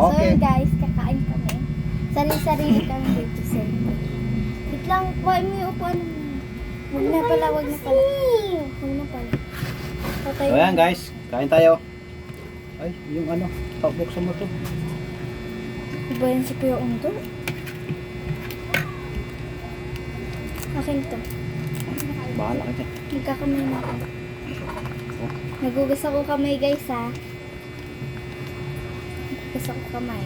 So Okay. yun guys, kakain kami. Sarili-sarili kami dito sa wait lang, why mo yung upuan mo? Huwag na pala, huwag na pala. Huwag na pala. Patay So ayan guys, kain tayo. Ay, yung ano, buksan mo to. Iba yan si Kuya Undo. Akin to. Bahala ka dyan. Nagkakamay na ako. Nagugas ako kamay guys ha. Nagugas ako kamay.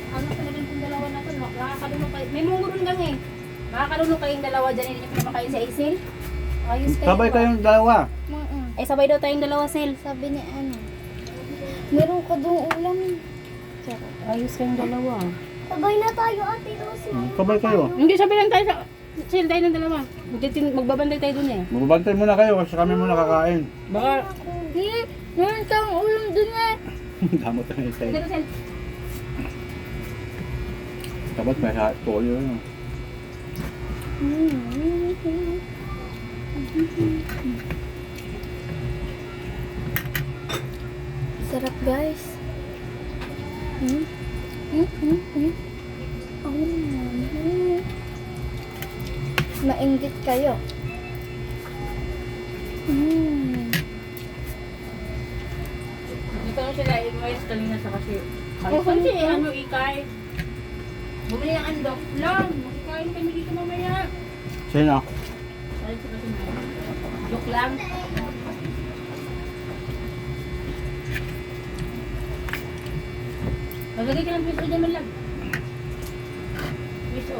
Ano talagang kung dalawa na to, nakakalunok kayo. May mungurun lang eh. Nakakalunok kayong dalawa dyan, hindi nyo pinapakain sa Isil. Ayos kayo. Sabay kayong dalawa. Eh, sabay daw tayong dalawa, Sel. Sabi ni ano. Meron ka doon ulam. Charot. Ayos kayong dalawa. Sabay na tayo ate Rosie. Sabay kayo. Hindi, sabay lang tayo sa... Sel, tayo ng dalawa. Magbabantay tayo dun eh. Magbabantay muna kayo kasi kami muna kakain. Baka... Meron kang ulam doon eh. Damot na yung tayo. Dito, Sel. Dapat may toyo yun. Sarap guys. Mainggit kayo. Dito na sila, i-voice kanina sa kasi... Kasi ano, ikay. Bumili ng andok lang. Makikain kami dito mamaya. Sino? Ay, sila sila. Joke lang. Maglagay ka ng piso dyan man lang. Piso.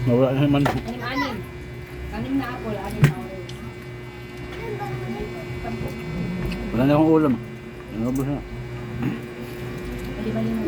Nawala na naman. Anim-anim. Anim na apple, anim na orange. Wala na akong ulam. Ano ba siya? Lima-lima.